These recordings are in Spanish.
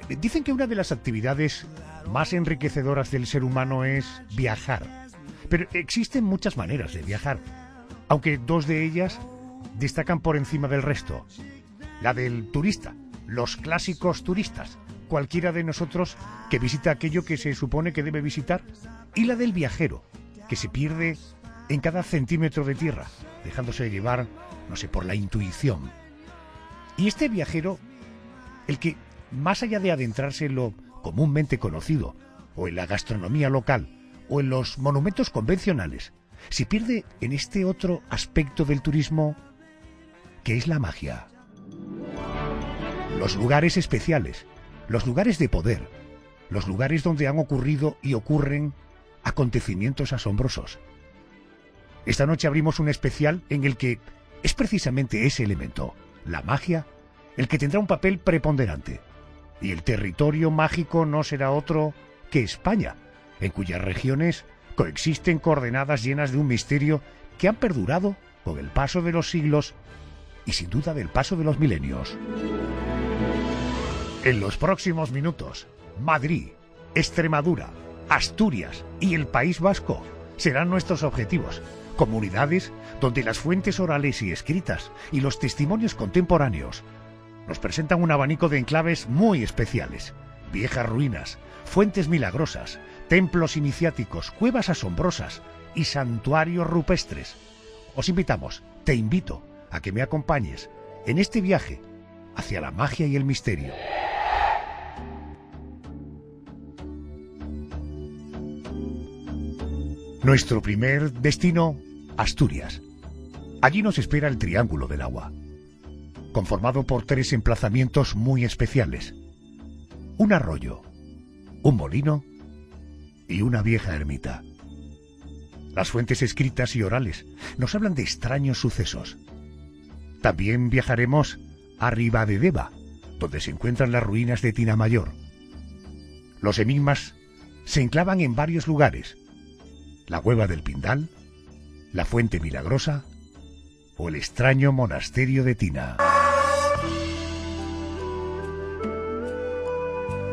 Dicen que una de las actividades más enriquecedoras del ser humano es viajar. Pero existen muchas maneras de viajar, aunque dos de ellas destacan por encima del resto. La del turista, los clásicos turistas, cualquiera de nosotros que visita aquello que se supone que debe visitar, y la del viajero, que se pierde en cada centímetro de tierra, dejándose llevar, no sé, por la intuición. Y este viajero, el que, más allá de adentrarse en lo comúnmente conocido, o en la gastronomía local, o en los monumentos convencionales, se pierde en este otro aspecto del turismo, que es la magia. Los lugares especiales, los lugares de poder, los lugares donde han ocurrido y ocurren acontecimientos asombrosos. Esta noche abrimos un especial en el que es precisamente ese elemento, la magia, el que tendrá un papel preponderante. Y el territorio mágico no será otro que España, en cuyas regiones coexisten coordenadas llenas de un misterio que han perdurado con el paso de los siglos y sin duda del paso de los milenios. En los próximos minutos, Madrid, Extremadura, Asturias y el País Vasco serán nuestros objetivos. Comunidades donde las fuentes orales y escritas y los testimonios contemporáneos nos presentan un abanico de enclaves muy especiales. Viejas ruinas, fuentes milagrosas, templos iniciáticos, cuevas asombrosas y santuarios rupestres. Os invitamos, te invito a que me acompañes en este viaje hacia la magia y el misterio. Nuestro primer destino, Asturias. Allí nos espera el Triángulo del Agua, conformado por 3 emplazamientos muy especiales: un arroyo, un molino y una vieja ermita. Las fuentes escritas y orales nos hablan de extraños sucesos. También viajaremos a Ribadedeva, donde se encuentran las ruinas de Tinamayor. Los enigmas se enclavan en varios lugares: la Cueva del Pindal, la Fuente Milagrosa o el extraño monasterio de Tina.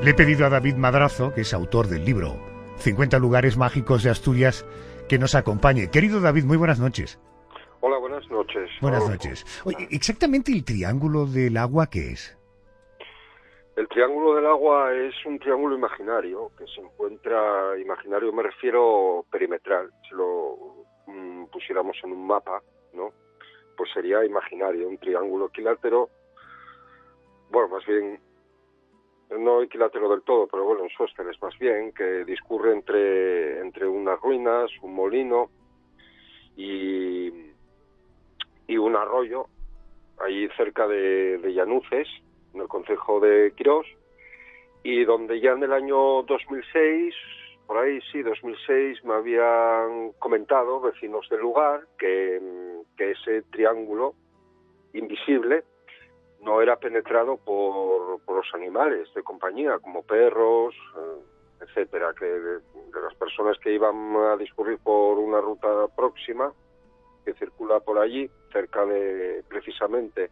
Le he pedido a David Madrazo, que es autor del libro 50 lugares mágicos de Asturias, que nos acompañe. Querido David, muy buenas noches. Hola, buenas noches. Buenas noches. Oye, exactamente el Triángulo del Agua, ¿qué es? El Triángulo del Agua es un triángulo imaginario que se encuentra, imaginario me refiero perimetral, si lo pusiéramos en un mapa, ¿no? Pues sería imaginario, un triángulo equilátero, bueno, más bien, no equilátero del todo, pero bueno, en sóstenes más bien, que discurre entre unas ruinas, un molino y un arroyo, ahí cerca de Llanuces, en el concejo de Quirós, y donde ya en el año 2006, por ahí sí, 2006, me habían comentado vecinos del lugar que ese triángulo invisible no era penetrado por los animales de compañía, como perros, etcétera, que de las personas que iban a discurrir por una ruta próxima que circula por allí, cerca de precisamente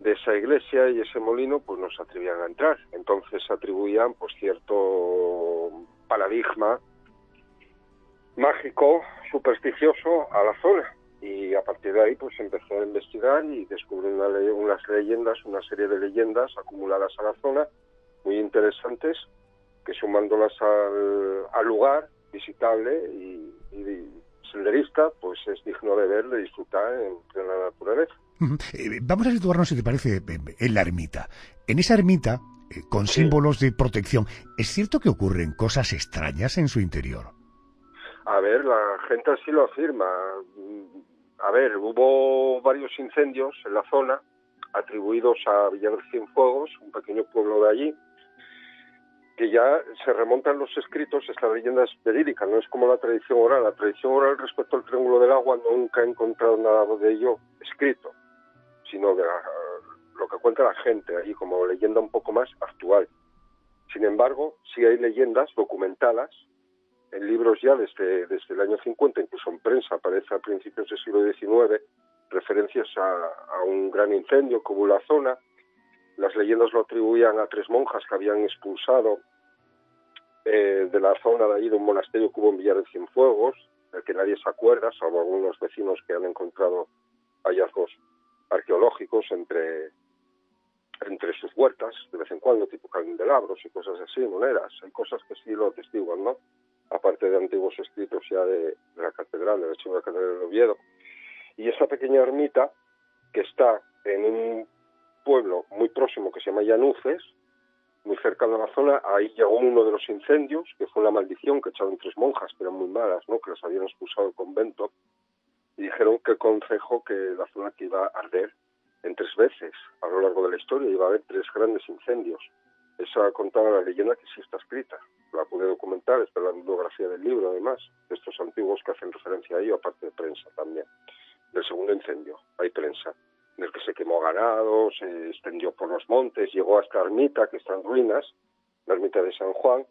de esa iglesia y ese molino, pues no se atrevían a entrar. Entonces atribuían pues cierto paradigma mágico, supersticioso a la zona. Y a partir de ahí pues empecé a investigar y descubrí unas leyendas, una serie de leyendas acumuladas a la zona, muy interesantes, que sumándolas al lugar visitable y senderista, pues es digno de ver, de disfrutar en plena naturaleza. Vamos a situarnos, si te parece, en la ermita. En esa ermita, con Sí. símbolos de protección, ¿es cierto que ocurren cosas extrañas en su interior? A ver, la gente así lo afirma. A ver, hubo varios incendios en la zona atribuidos a Villar de Cienfuegos, un pequeño pueblo de allí, que ya se remontan los escritos, esta leyenda es verídica, no es como la tradición oral. La tradición oral respecto al Triángulo del Agua nunca he encontrado nada de ello escrito, sino de lo que cuenta la gente ahí como leyenda un poco más actual. Sin embargo, sí hay leyendas documentadas en libros ya desde el año 50, incluso en prensa aparece a principios del siglo XIX, referencias a un gran incendio que hubo en la zona, Las leyendas lo atribuían a 3 monjas que habían expulsado de la zona de allí, de un monasterio que hubo en Villar de Cienfuegos, del que nadie se acuerda, salvo algunos vecinos que han encontrado hallazgos arqueológicos entre sus huertas, de vez en cuando, tipo candelabros y cosas así, monedas. Hay cosas que sí lo atestiguan, ¿no? Aparte de antiguos escritos ya de la catedral, de la antigua catedral de Oviedo. Y esa pequeña ermita, que está en un pueblo muy próximo que se llama Llanuces, muy cercano a la zona, ahí llegó uno de los incendios, que fue una maldición que echaron 3 monjas, que eran muy malas, ¿no? Que las habían expulsado del convento, y dijeron que el concejo, que la zona que iba a arder en 3 veces a lo largo de la historia, iba a haber 3 grandes incendios. Esa contaba la leyenda, que sí está escrita, la pude documentar, está en la bibliografía del libro, además, de estos antiguos que hacen referencia a ello, aparte de prensa también. Del segundo incendio hay prensa, en el que se quemó ganado, se extendió por los montes, llegó a esta ermita que está en ruinas, la ermita de San Juan,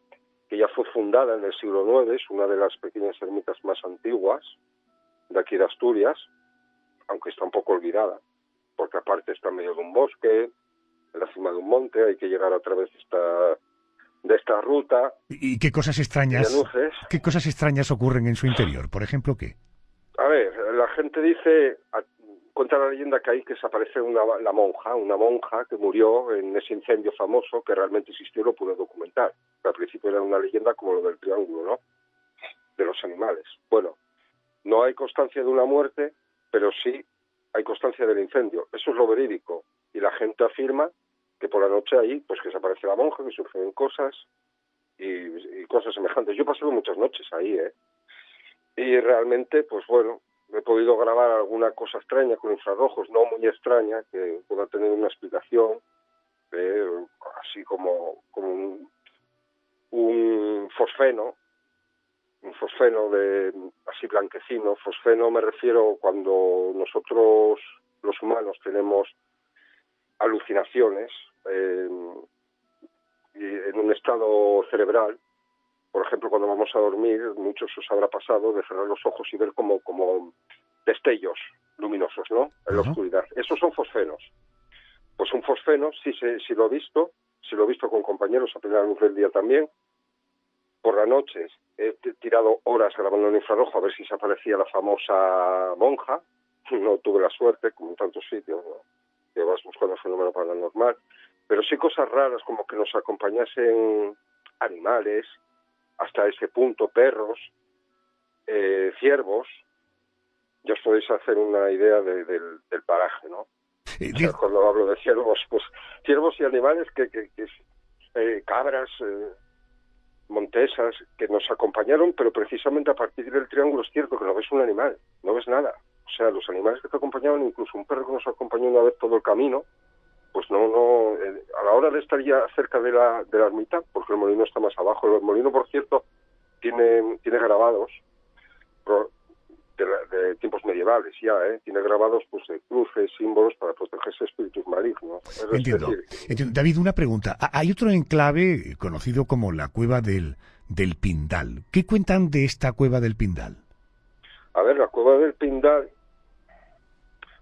que ya fue fundada en el siglo IX, es una de las pequeñas ermitas más antiguas de aquí de Asturias, aunque está un poco olvidada, porque aparte está en medio de un bosque, en la cima de un monte, hay que llegar a través de esta ruta. ¿Y qué cosas extrañas ocurren en su interior? Por ejemplo, ¿qué? A ver, la gente dice, cuenta la leyenda que ahí que se aparece una monja que murió en ese incendio famoso, que realmente existió y lo pude documentar. Que al principio era una leyenda como lo del triángulo, ¿no? De los animales. Bueno, no hay constancia de una muerte, pero sí hay constancia del incendio. Eso es lo verídico. Y la gente afirma que por la noche ahí, pues que se aparece la monja, que suceden cosas y cosas semejantes. Yo he pasado muchas noches ahí, Y realmente, pues bueno, he podido grabar alguna cosa extraña con infrarrojos, no muy extraña, que pueda tener una explicación, así como un fosfeno así blanquecino. Fosfeno me refiero cuando nosotros, los humanos, tenemos alucinaciones en un estado cerebral. Por ejemplo, cuando vamos a dormir, muchos os habrá pasado de cerrar los ojos y ver como destellos luminosos, ¿no? En la oscuridad. Esos son fosfenos. Pues un fosfeno, sí lo he visto con compañeros a plena luz del día también. Por la noche he tirado horas grabando en infrarrojo a ver si se aparecía la famosa monja. No tuve la suerte, como en tantos sitios, ¿no? Que vas buscando el fenómeno paranormal. Pero sí cosas raras, como que nos acompañasen animales, hasta ese punto, perros, ciervos. Ya os podéis hacer una idea del paraje, ¿no? O sea, cuando hablo de ciervos, pues ciervos y animales cabras, montesas, que nos acompañaron, pero precisamente a partir del triángulo es cierto que no ves un animal, no ves nada. O sea, los animales que te acompañaban, incluso un perro que nos acompañó una vez todo el camino, pues no, a la hora de estar ya cerca de la ermita, porque el molino está más abajo. El molino, por cierto, tiene grabados de tiempos medievales ya, tiene grabados pues de cruces, símbolos para protegerse de espíritus malignos. Entiendo. David, una pregunta. Hay otro enclave conocido como la Cueva del Pindal. ¿Qué cuentan de esta Cueva del Pindal? A ver, la Cueva del Pindal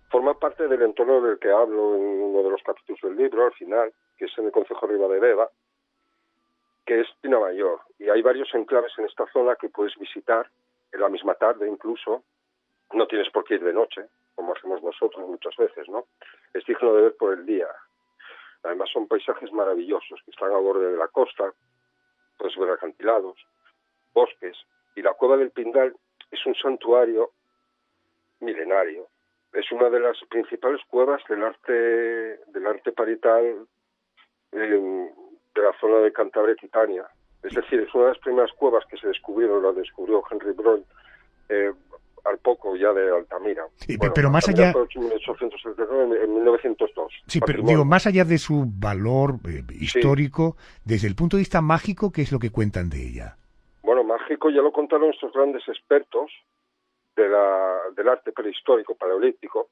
forma parte del entorno del que hablo en uno de los capítulos del libro, al final, que es en el concejo de Ribadedeva, que es Pinamayor. Y hay varios enclaves en esta zona que puedes visitar en la misma tarde incluso. No tienes por qué ir de noche, como hacemos nosotros muchas veces, ¿no? Es digno de ver por el día. Además son paisajes maravillosos, que están a borde de la costa, puedes ver acantilados, bosques. Y la Cueva del Pindal es un santuario milenario. Es una de las principales cuevas del arte parietal de la zona de Cantabria-Titania. Es decir, es una de las primeras cuevas que se descubrieron, la descubrió Henry Brown al poco ya de Altamira. Pero más allá... En 1902. Sí, pero digo, más allá de su valor histórico, sí, desde el punto de vista mágico, ¿qué es lo que cuentan de ella? Bueno, mágico ya lo contaron estos grandes expertos del arte prehistórico, paleolítico.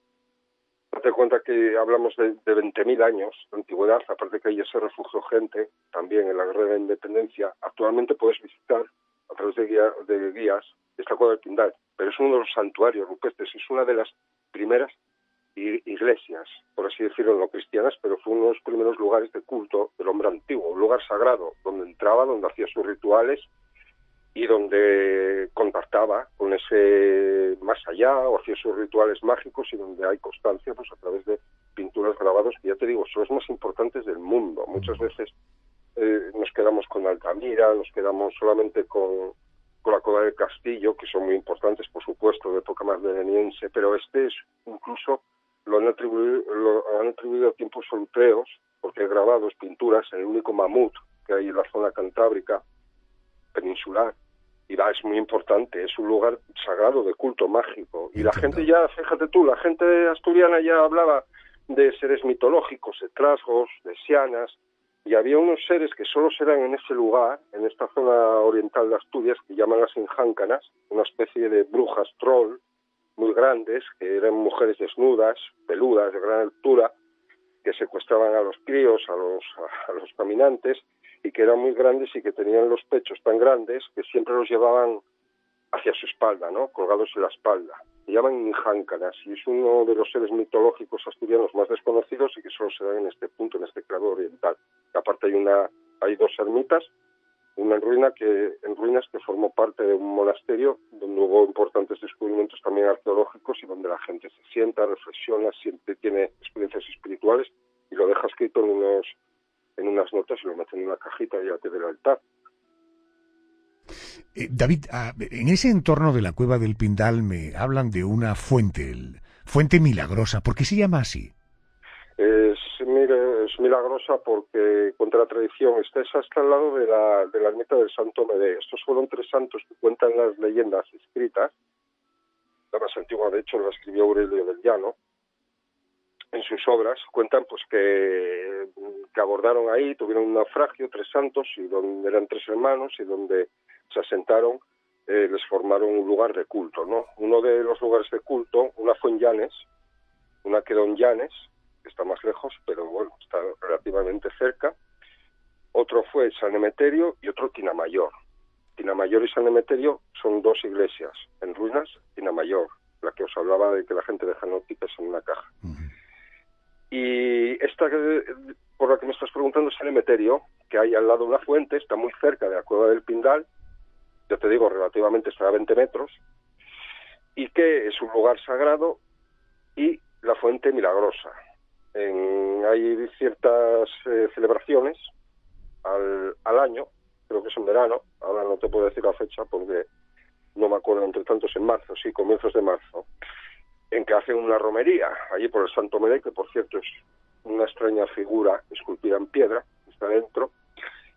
Date cuenta que hablamos de 20.000 años de antigüedad, aparte que ahí ya se refugió gente, también en la Guerra de la Independencia. Actualmente puedes visitar, a través de guías, esta Cueva del Pindal, pero es uno de los santuarios rupestres, es una de las primeras iglesias, por así decirlo, no cristianas, pero fue uno de los primeros lugares de culto del hombre antiguo, un lugar sagrado donde entraba, donde hacía sus rituales y donde contactaba con ese más allá o hacía sus rituales mágicos, y donde hay constancia pues a través de pinturas, grabados, que ya te digo, son los más importantes del mundo. Muchas veces nos quedamos con Altamira, nos quedamos solamente con la Cueva del Castillo, que son muy importantes, por supuesto, de época más medeniense, pero este es incluso lo han atribuido a tiempos europeos, porque hay grabados, pinturas, en el único mamut que hay en la zona cantábrica peninsular, y es muy importante, es un lugar sagrado de culto mágico. Y la gente ya, fíjate tú, la gente asturiana ya hablaba de seres mitológicos, de trasgos, de sianas, y había unos seres que solo se dan en ese lugar, en esta zona oriental de Asturias, que llaman las injáncanas, una especie de brujas troll, muy grandes, que eran mujeres desnudas, peludas, de gran altura, que secuestraban a los críos, a los caminantes, y que eran muy grandes y que tenían los pechos tan grandes que siempre los llevaban hacia su espalda, ¿no? Colgados en la espalda. Se llaman injáncanas, y es uno de los seres mitológicos asturianos más desconocidos y que solo se dan en este punto, en este claro oriental. Aparte hay dos ermitas, una en ruinas que formó parte de un monasterio donde hubo importantes descubrimientos también arqueológicos y donde la gente se sienta, reflexiona, siempre tiene experiencias espirituales y lo deja escrito en unas notas y lo mete en una cajita delante del altar. David, en ese entorno de la Cueva del Pindal me hablan de una fuente, Fuente Milagrosa. ¿Por qué se llama así? Es milagrosa porque, contra la tradición, está al lado de la ermita del Santo Medé. Estos fueron 3 santos que cuentan las leyendas escritas. La más antigua, de hecho, la escribió Aurelio del Llano. En sus obras cuentan pues que abordaron ahí, tuvieron un naufragio, 3 santos, y donde eran 3 hermanos, y donde se asentaron, les formaron un lugar de culto, ¿no? Uno de los lugares de culto, una fue en Llanes, una quedó en Llanes, que está más lejos, pero bueno, está relativamente cerca. Otro fue San Emeterio y otro Tinamayor. Tinamayor y San Emeterio son 2 iglesias en ruinas. Tinamayor, la que os hablaba de que la gente deja noticias en una caja. Y esta por la que me estás preguntando es San Emeterio, que hay al lado de una fuente, está muy cerca de la Cueva del Pindal, ya te digo, relativamente está a 20 metros, y que es un lugar sagrado, y la fuente milagrosa. Hay ciertas celebraciones al año, creo que es en verano, ahora no te puedo decir la fecha porque no me acuerdo, entre tanto es en marzo, sí, comienzos de marzo, en que hacen una romería allí por el Santo Medé, que por cierto es una extraña figura esculpida en piedra, está dentro,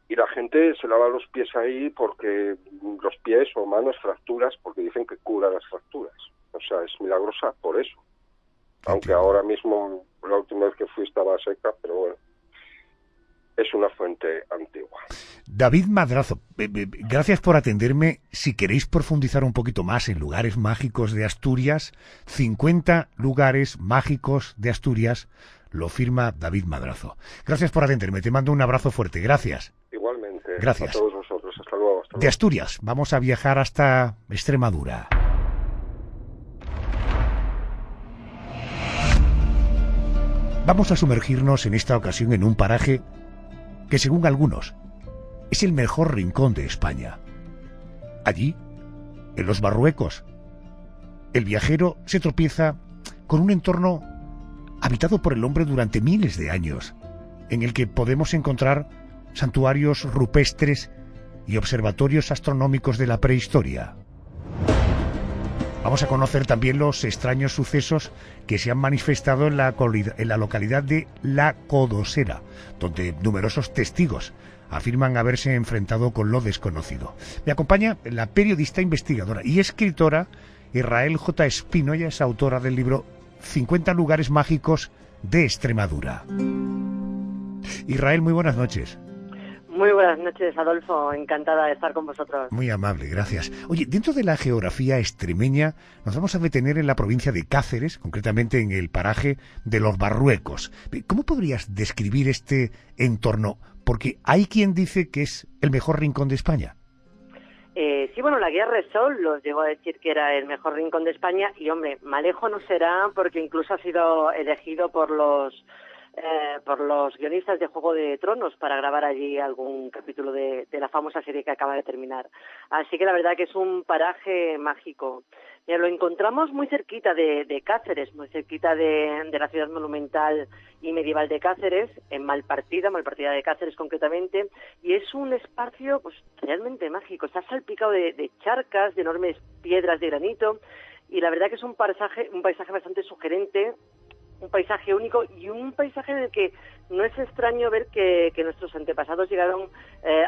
y la gente se lava los pies ahí porque los pies o manos fracturas, porque dicen que cura las fracturas. O sea, es milagrosa por eso. Aunque ahora mismo, la última vez que fui estaba seca, pero bueno, es una fuente antigua. David Madrazo, gracias por atenderme. Si queréis profundizar un poquito más en lugares mágicos de Asturias, 50 lugares mágicos de Asturias, lo firma David Madrazo. Gracias por atenderme, te mando un abrazo fuerte, gracias. Igualmente, gracias. A todos vosotros, hasta luego. De Asturias, vamos a viajar hasta Extremadura. Vamos a sumergirnos en esta ocasión en un paraje que, según algunos, es el mejor rincón de España. Allí, en los Barruecos, el viajero se tropieza con un entorno habitado por el hombre durante miles de años, en el que podemos encontrar santuarios rupestres y observatorios astronómicos de la prehistoria. Vamos a conocer también los extraños sucesos que se han manifestado en la localidad de La Codosera, donde numerosos testigos afirman haberse enfrentado con lo desconocido. Me acompaña la periodista, investigadora y escritora Israel J. Espino. Ella es autora del libro 50 lugares mágicos de Extremadura. Israel, muy buenas noches. Muy buenas noches, Adolfo. Encantada de estar con vosotros. Muy amable, gracias. Oye, dentro de la geografía extremeña nos vamos a detener en la provincia de Cáceres, concretamente en el paraje de los Barruecos. ¿Cómo podrías describir este entorno? Porque hay quien dice que es el mejor rincón de España. sí, bueno, la guía Resol los llegó a decir que era el mejor rincón de España y, hombre, Malejo no será porque incluso ha sido elegido por los guionistas de Juego de Tronos para grabar allí algún capítulo de la famosa serie que acaba de terminar. Así que la verdad que es un paraje mágico. Mira, lo encontramos muy cerquita de Cáceres, muy cerquita de la ciudad monumental y medieval de Cáceres, en Malpartida de Cáceres concretamente, y es un espacio pues realmente mágico. Está salpicado de charcas, de enormes piedras de granito, y la verdad que es un paisaje bastante sugerente, un paisaje único y un paisaje en el que no es extraño ver que nuestros antepasados llegaron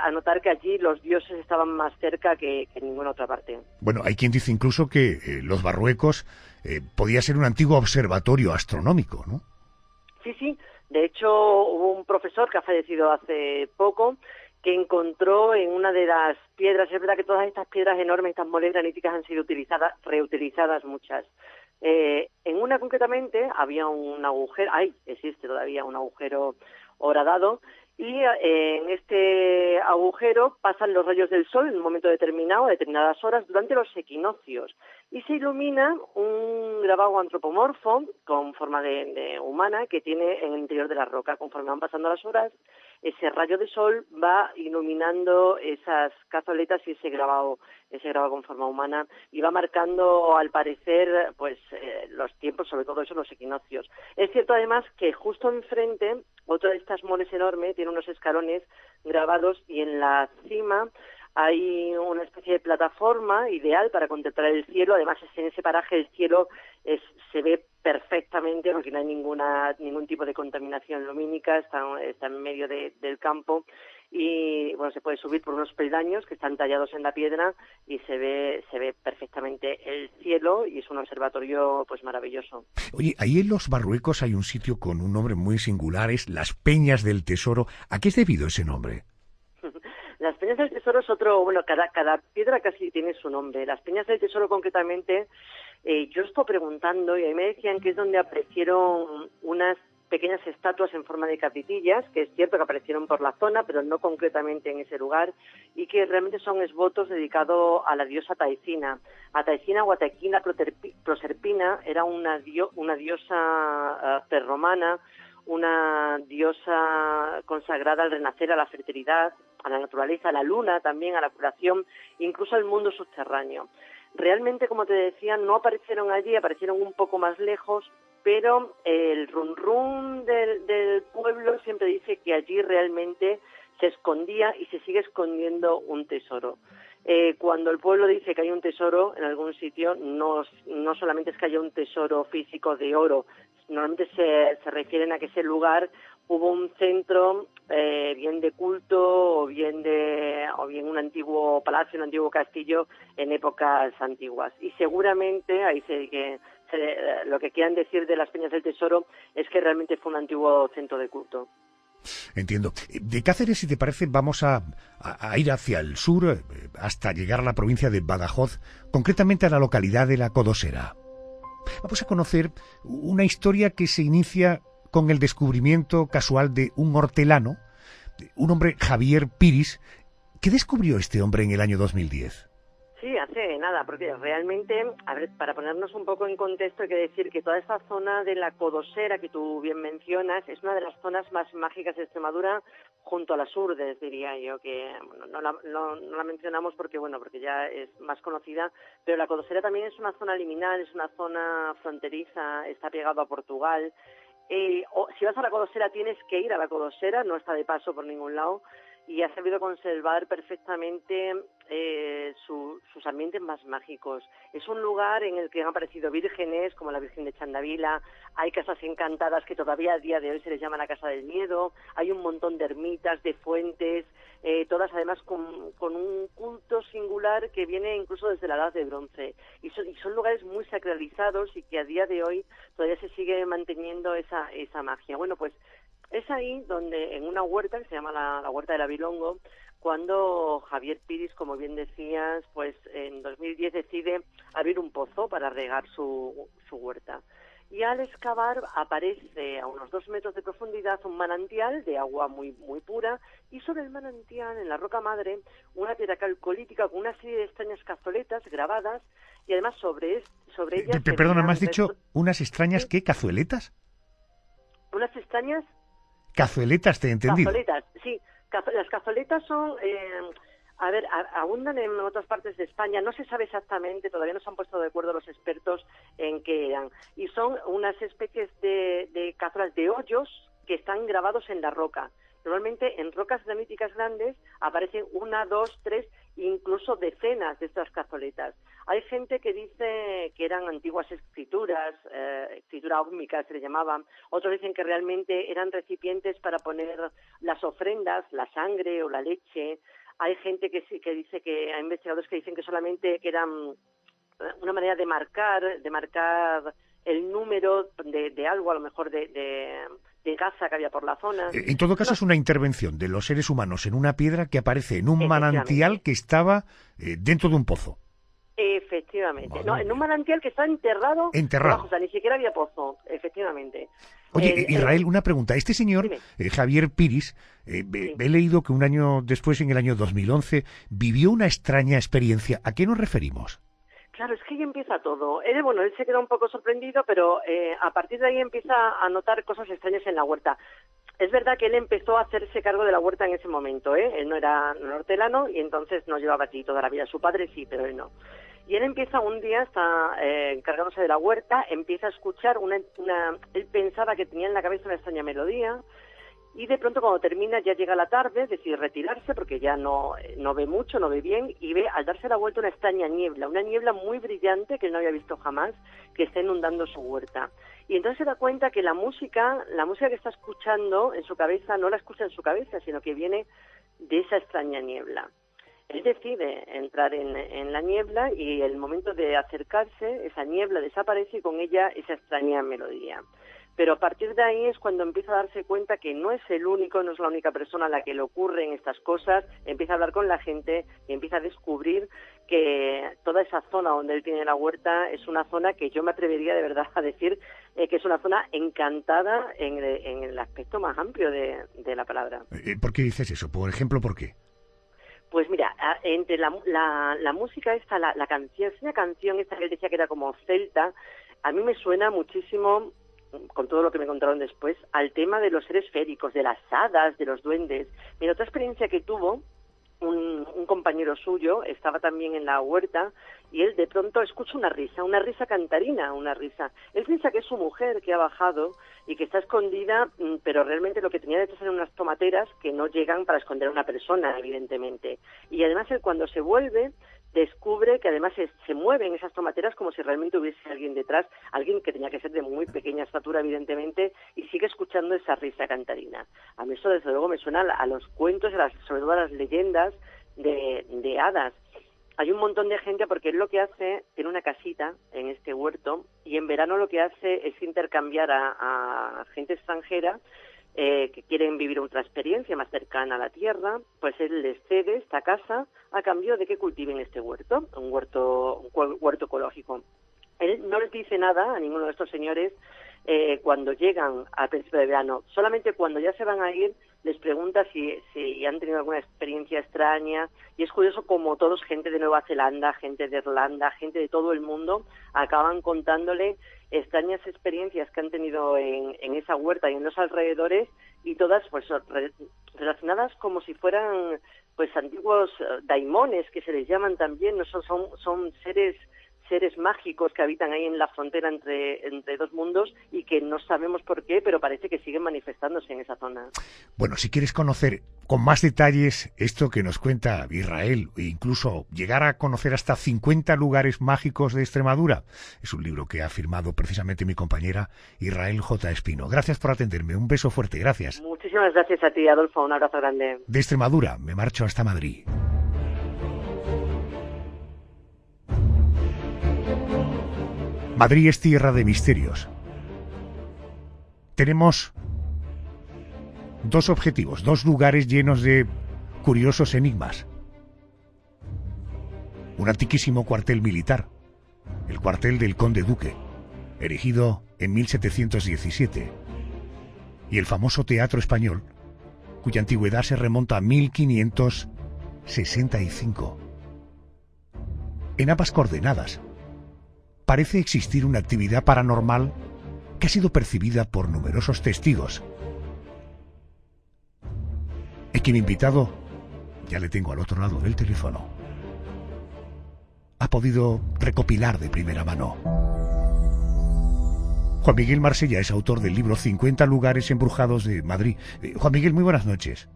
a notar que allí los dioses estaban más cerca que en ninguna otra parte. Bueno, hay quien dice incluso que los Barruecos podía ser un antiguo observatorio astronómico, ¿no? Sí, sí. De hecho, hubo un profesor que ha fallecido hace poco que encontró en una de las piedras, es verdad que todas estas piedras enormes, estas moles graníticas han sido reutilizadas muchas. En una concretamente había un agujero, existe todavía un agujero horadado, y en este agujero pasan los rayos del sol en un momento determinado, a determinadas horas, durante los equinoccios, y se ilumina un grabado antropomorfo con forma de humana que tiene en el interior de la roca. Conforme van pasando las horas, ese rayo de sol va iluminando esas cazoletas y ese grabado con forma humana, y va marcando, al parecer, pues los tiempos, sobre todo eso, los equinoccios. Es cierto además que justo enfrente, otra de estas moles enorme tiene unos escalones grabados y en la cima hay una especie de plataforma ideal para contemplar el cielo. Además, en ese paraje el cielo se ve perfectamente porque no hay ningún tipo de contaminación lumínica, está en medio del campo, y bueno, se puede subir por unos peldaños que están tallados en la piedra y se ve perfectamente el cielo, y es un observatorio pues maravilloso. Oye, ahí en los Barruecos hay un sitio con un nombre muy singular, es Las Peñas del Tesoro. ¿A qué es debido ese nombre? Las Peñas del Tesoro es otro, bueno, cada piedra casi tiene su nombre. Las Peñas del Tesoro concretamente, yo estoy preguntando y a mí me decían que es donde aparecieron unas pequeñas estatuas en forma de capitillas, que es cierto que aparecieron por la zona, pero no concretamente en ese lugar, y que realmente son esvotos dedicados a la diosa Taecina. A Taecina o a Taequina Proserpina era una diosa prerromana, una diosa consagrada al renacer, a la fertilidad, a la naturaleza, a la luna también, a la curación, incluso al mundo subterráneo. Realmente, como te decía, no aparecieron allí, aparecieron un poco más lejos, pero el run del pueblo siempre dice que allí realmente se escondía y se sigue escondiendo un tesoro. Cuando el pueblo dice que hay un tesoro en algún sitio, no solamente es que haya un tesoro físico de oro, normalmente se refieren a que ese lugar hubo un centro bien de culto o bien un antiguo palacio, un antiguo castillo en épocas antiguas. Y seguramente ahí lo que quieran decir de las Peñas del Tesoro es que realmente fue un antiguo centro de culto. Entiendo. De Cáceres, si te parece, vamos a ir hacia el sur hasta llegar a la provincia de Badajoz, concretamente a la localidad de La Codosera. Vamos a conocer una historia que se inicia con el descubrimiento casual de un hortelano, un hombre, Javier Piris. ¿Qué descubrió este hombre en el año 2010? Sí, hace nada, porque realmente, a ver, para ponernos un poco en contexto, hay que decir que toda esta zona de La Codosera que tú bien mencionas es una de las zonas más mágicas de Extremadura, junto a las Urdes, diría yo, que bueno, no la mencionamos porque ya es más conocida, pero La Codosera también es una zona liminal, es una zona fronteriza, está pegado a Portugal. Si vas a La Codosera tienes que ir a La Codosera, no está de paso por ningún lado, y ha sabido conservar perfectamente sus ambientes más mágicos. Es un lugar en el que han aparecido vírgenes, como la Virgen de Chandavila, hay casas encantadas que todavía a día de hoy se les llama la Casa del Miedo, hay un montón de ermitas, de fuentes, todas además con un culto singular que viene incluso desde la Edad de Bronce. Y son lugares muy sacralizados y que a día de hoy todavía se sigue manteniendo esa magia. Bueno, pues es ahí donde, en una huerta que se llama la Huerta del Avilongo, cuando Javier Piris, como bien decías, pues en 2010 decide abrir un pozo para regar su huerta. y al excavar aparece a unos 2 metros de profundidad un manantial de agua muy, muy pura, y sobre el manantial, en la roca madre, una piedra calcolítica con una serie de extrañas cazoletas grabadas, y además sobre ellas... Perdona, ¿me has dicho unas extrañas qué? ¿Cazueletas? Unas extrañas... Cazueletas, te he entendido. Cazoletas, sí. Las cazoletas son... abundan en otras partes de España, no se sabe exactamente, todavía no se han puesto de acuerdo los expertos en qué eran, y son unas especies de cazuelas, de hoyos que están grabados en la roca. Normalmente en rocas graníticas grandes aparecen 1, 2, 3, incluso decenas de estas cazoletas. Hay gente que dice que eran antiguas escrituras, escritura ógmica se le llamaban, otros dicen que realmente eran recipientes para poner las ofrendas, la sangre o la leche. Hay gente que dice que, hay investigadores que dicen que solamente que eran una manera de marcar el número de algo, a lo mejor de caza que había por la zona. En todo caso, es una intervención de los seres humanos en una piedra que aparece en un manantial que estaba dentro de un pozo. Efectivamente. Vale. No, en un manantial que está enterrado. Enterrado. O sea, ni siquiera había pozo, efectivamente. Oye, Israel, una pregunta. Este señor, Javier Piris, he leído que un año después, en el año 2011, vivió una extraña experiencia. ¿A qué nos referimos? Claro, es que ahí empieza todo. Él se queda un poco sorprendido, pero a partir de ahí empieza a notar cosas extrañas en la huerta. Es verdad que él empezó a hacerse cargo de la huerta en ese momento, ¿eh? Él no era hortelano y entonces no llevaba allí toda la vida. Su padre sí, pero él no. Y él empieza un día, está encargándose de la huerta, empieza a escuchar él pensaba que tenía en la cabeza una extraña melodía, y de pronto cuando termina, ya llega la tarde, decide retirarse porque ya no ve mucho, no ve bien, y ve al darse la vuelta una extraña niebla, una niebla muy brillante que él no había visto jamás, que está inundando su huerta. Y entonces se da cuenta que la música que está escuchando en su cabeza, no la escucha en su cabeza, sino que viene de esa extraña niebla. Él decide entrar en la niebla, y el momento de acercarse, esa niebla desaparece y con ella esa extraña melodía. Pero a partir de ahí es cuando empieza a darse cuenta que no es el único, no es la única persona a la que le ocurren estas cosas, empieza a hablar con la gente y empieza a descubrir que toda esa zona donde él tiene la huerta es una zona que yo me atrevería de verdad a decir que es una zona encantada en el aspecto más amplio de la palabra. ¿Por qué dices eso? Por ejemplo, ¿por qué? Pues mira, entre la música esta, la canción, es una canción esta que él decía que era como celta, a mí me suena muchísimo, con todo lo que me contaron después, al tema de los seres féricos, de las hadas, de los duendes. Mira, otra experiencia que tuvo un compañero suyo, estaba también en la huerta, y él de pronto escucha una risa cantarina, una risa. Él piensa que es su mujer que ha bajado y que está escondida, pero realmente lo que tenía detrás eran unas tomateras que no llegan para esconder a una persona, evidentemente. Y además él, cuando se vuelve, descubre que además se mueven esas tomateras como si realmente hubiese alguien detrás, alguien que tenía que ser de muy pequeña estatura, evidentemente, y sigue escuchando esa risa cantarina. A mí eso, desde luego, me suena a los cuentos, sobre todo a las leyendas de hadas. Hay un montón de gente, porque él lo que hace, tiene una casita en este huerto, y en verano lo que hace es intercambiar a gente extranjera que quieren vivir otra experiencia más cercana a la tierra, pues él les cede esta casa a cambio de que cultiven este huerto, un huerto ecológico. Él no les dice nada a ninguno de estos señores cuando llegan al principio de verano. Solamente cuando ya se van a ir les pregunta si han tenido alguna experiencia extraña, y es curioso como todos, gente de Nueva Zelanda, gente de Irlanda, gente de todo el mundo, acaban contándole extrañas experiencias que han tenido en esa huerta y en los alrededores, y todas pues relacionadas como si fueran pues antiguos daimones, que se les llaman también, no son seres mágicos que habitan ahí en la frontera entre dos mundos, y que no sabemos por qué, pero parece que siguen manifestándose en esa zona. Bueno, si quieres conocer con más detalles esto que nos cuenta Israel, e incluso llegar a conocer hasta 50 lugares mágicos de Extremadura, es un libro que ha firmado precisamente mi compañera Israel J. Espino. Gracias por atenderme, un beso fuerte, gracias. Muchísimas gracias a ti, Adolfo, un abrazo grande. De Extremadura me marcho hasta Madrid. Madrid es tierra de misterios. Tenemos dos objetivos, dos lugares llenos de curiosos enigmas. Un antiquísimo cuartel militar, el cuartel del Conde Duque, erigido en 1717, y el famoso Teatro Español, cuya antigüedad se remonta a 1565. En ambas coordenadas parece existir una actividad paranormal que ha sido percibida por numerosos testigos. Es que mi invitado, ya le tengo al otro lado del teléfono, ha podido recopilar de primera mano. Juan Miguel Marsella es autor del libro 50 lugares embrujados de Madrid. Juan Miguel, muy buenas noches.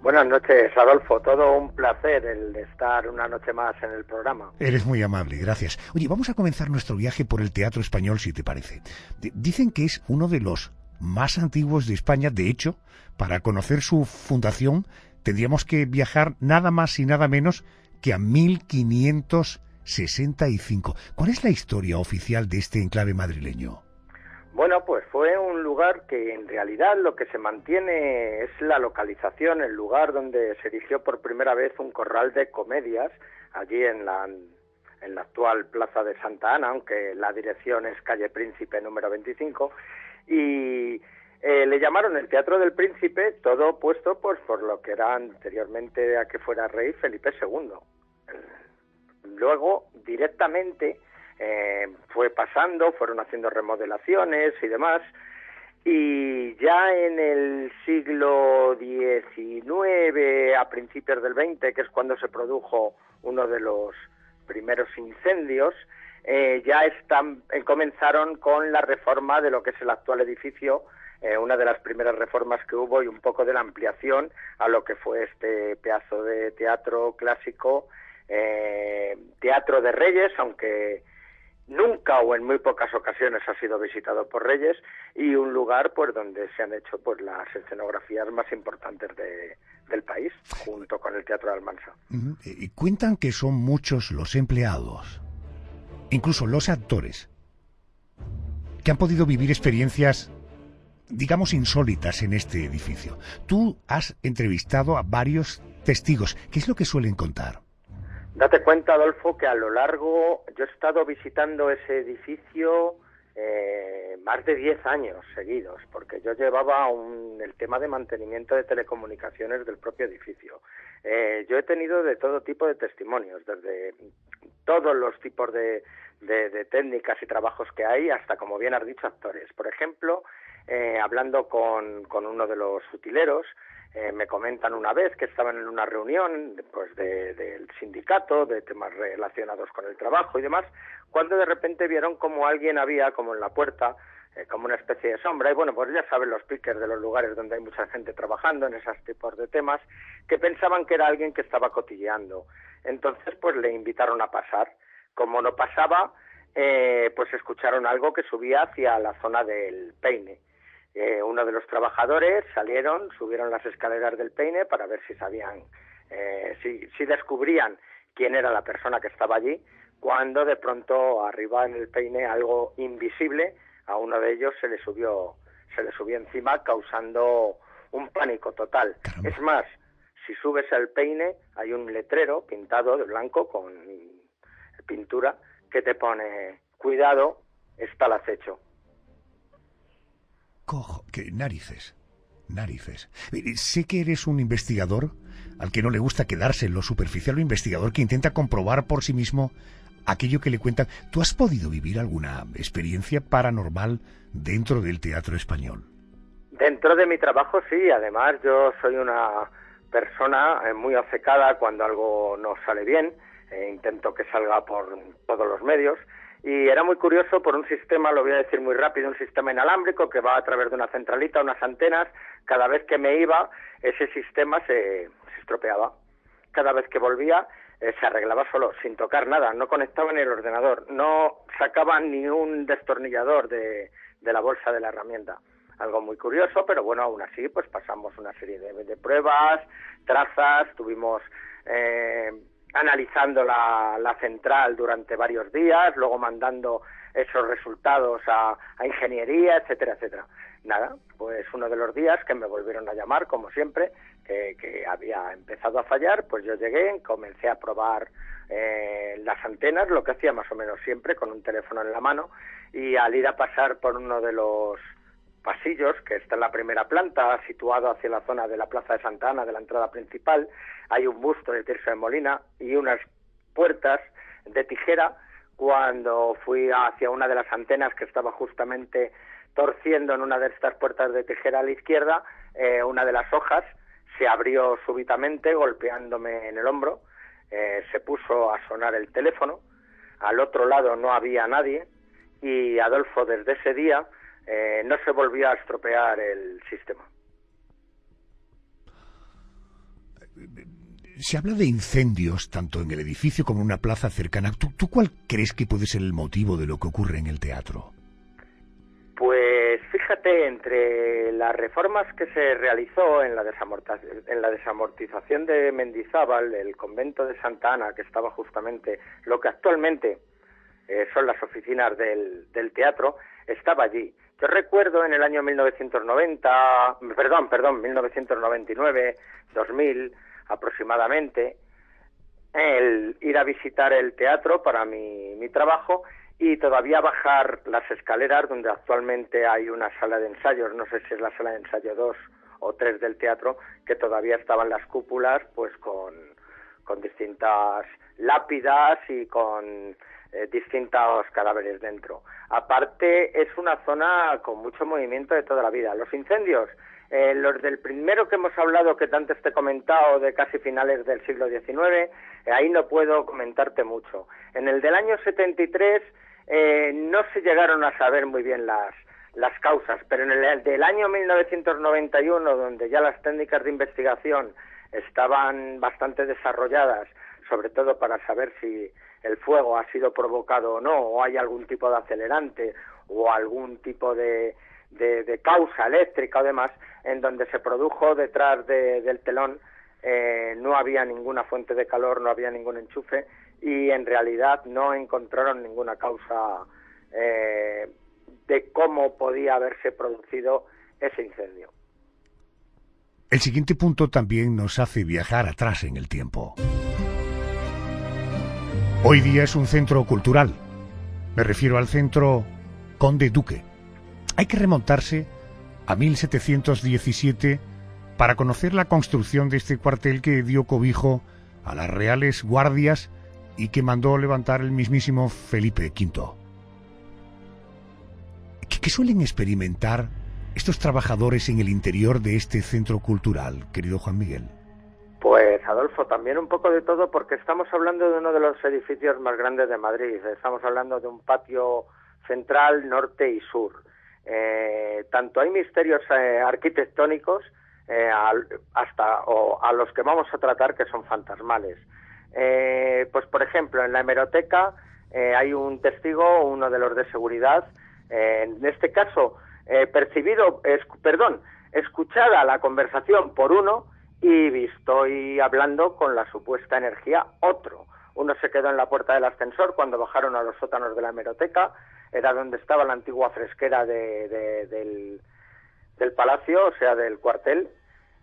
Buenas noches, Adolfo. Todo un placer el de estar una noche más en el programa. Eres muy amable, gracias. Oye, vamos a comenzar nuestro viaje por el Teatro Español, si te parece. Dicen que es uno de los más antiguos de España. De hecho, para conocer su fundación tendríamos que viajar nada más y nada menos que a 1565. ¿Cuál es la historia oficial de este enclave madrileño? Bueno, pues fue un lugar que en realidad lo que se mantiene es la localización, el lugar donde se erigió por primera vez un corral de comedias, allí en la actual Plaza de Santa Ana, aunque la dirección es calle Príncipe número 25, y le llamaron el Teatro del Príncipe, todo puesto pues por lo que era anteriormente a que fuera rey Felipe II. Luego, directamente, fue pasando, fueron haciendo remodelaciones y demás, y ya en el siglo XIX, a principios del XX, que es cuando se produjo uno de los primeros incendios, ya comenzaron con la reforma de lo que es el actual edificio, una de las primeras reformas que hubo, y un poco de la ampliación a lo que fue este pedazo de teatro clásico, Teatro de Reyes, aunque nunca o en muy pocas ocasiones ha sido visitado por reyes, y un lugar pues donde se han hecho pues las escenografías más importantes del país, junto con el Teatro de Almansa. Cuentan que son muchos los empleados, incluso los actores, que han podido vivir experiencias, digamos, insólitas en este edificio. Tú has entrevistado a varios testigos. ¿Qué es lo que suelen contar? Date cuenta, Adolfo, que a lo largo, yo he estado visitando ese edificio más de 10 años seguidos, porque yo llevaba el tema de mantenimiento de telecomunicaciones del propio edificio. Yo he tenido de todo tipo de testimonios, desde todos los tipos de técnicas y trabajos que hay, hasta, como bien has dicho, actores. Por ejemplo, hablando con uno de los utileros, me comentan una vez que estaban en una reunión pues del sindicato, de temas relacionados con el trabajo y demás, cuando de repente vieron como alguien había, como en la puerta, como una especie de sombra, y bueno, pues ya saben los pickers de los lugares donde hay mucha gente trabajando en esos tipos de temas, que pensaban que era alguien que estaba cotilleando. Entonces pues le invitaron a pasar. Como no pasaba, pues escucharon algo que subía hacia la zona del Peine. Uno de los trabajadores subieron las escaleras del Peine para ver si sabían, si descubrían quién era la persona que estaba allí, cuando de pronto arriba en el Peine algo invisible a uno de ellos se le subió encima, causando un pánico total. Caramba. Es más, si subes al Peine hay un letrero pintado de blanco con pintura que te pone: cuidado, está al acecho. ¡Qué narices! Sé que eres un investigador al que no le gusta quedarse en lo superficial, un investigador que intenta comprobar por sí mismo aquello que le cuentan. ¿Tú has podido vivir alguna experiencia paranormal dentro del Teatro Español? Dentro de mi trabajo sí, además yo soy una persona muy obcecada cuando algo no sale bien, intento que salga por todos los medios. Y era muy curioso por un sistema, lo voy a decir muy rápido, un sistema inalámbrico que va a través de una centralita, unas antenas. Cada vez que me iba, ese sistema se estropeaba. Cada vez que volvía, se arreglaba solo, sin tocar nada. No conectaba ni el ordenador, no sacaba ni un destornillador de la bolsa de la herramienta. Algo muy curioso, pero bueno, aún así pues pasamos una serie de pruebas, trazas, estuvimos analizando la central durante varios días, luego mandando esos resultados a ingeniería, etcétera, etcétera. Nada, pues uno de los días que me volvieron a llamar, como siempre, que había empezado a fallar, pues yo llegué, comencé a probar las antenas, lo que hacía más o menos siempre, con un teléfono en la mano, y al ir a pasar por uno de los pasillos, que está en la primera planta, situado hacia la zona de la Plaza de Santa Ana, de la entrada principal, hay un busto de Tirso de Molina y unas puertas de tijera. Cuando fui hacia una de las antenas que estaba justamente torciendo en una de estas puertas de tijera a la izquierda, una de las hojas se abrió súbitamente golpeándome en el hombro, se puso a sonar el teléfono, al otro lado no había nadie y Adolfo desde ese día no se volvió a estropear el sistema. Se habla de incendios tanto en el edificio como en una plaza cercana. ¿Tú cuál crees que puede ser el motivo de lo que ocurre en el teatro? Pues fíjate, entre las reformas que se realizó en la desamortización de Mendizábal, el convento de Santa Ana, que estaba justamente lo que actualmente son las oficinas del teatro, estaba allí. Yo recuerdo en el año 1999, 2000 aproximadamente, el ir a visitar el teatro para mi trabajo y todavía bajar las escaleras donde actualmente hay una sala de ensayos, no sé si es la sala de ensayo 2 o 3 del teatro, que todavía estaban las cúpulas pues con distintas lápidas y con distintos cadáveres dentro. Aparte, es una zona con mucho movimiento de toda la vida. Los incendios, los del primero que hemos hablado, que antes te he comentado, de casi finales del siglo XIX, ahí no puedo comentarte mucho. En el del año 73 no se llegaron a saber muy bien las causas, pero en el del año 1991, donde ya las técnicas de investigación estaban bastante desarrolladas, sobre todo para saber si el fuego ha sido provocado o no, o hay algún tipo de acelerante o algún tipo de causa eléctrica o demás, en donde se produjo detrás del telón, no había ninguna fuente de calor, no había ningún enchufe y en realidad no encontraron ninguna causa de cómo podía haberse producido ese incendio. El siguiente punto también nos hace viajar atrás en el tiempo. Hoy día es un centro cultural. Me refiero al centro Conde Duque. Hay que remontarse a 1717 para conocer la construcción de este cuartel que dio cobijo a las reales guardias y que mandó levantar el mismísimo Felipe V. ¿Qué suelen experimentar estos trabajadores en el interior de este centro cultural, querido Juan Miguel? Pues, Adolfo, también un poco de todo, porque estamos hablando de uno de los edificios más grandes de Madrid. Estamos hablando de un patio central, norte y sur. Tanto hay misterios arquitectónicos a los que vamos a tratar que son fantasmales. Pues, por ejemplo, en la hemeroteca hay un testigo, uno de los de seguridad, en este caso escuchada la conversación por uno y visto y hablando con la supuesta energía otro. Uno se quedó en la puerta del ascensor cuando bajaron a los sótanos de la hemeroteca, era donde estaba la antigua fresquera del palacio, o sea, del cuartel.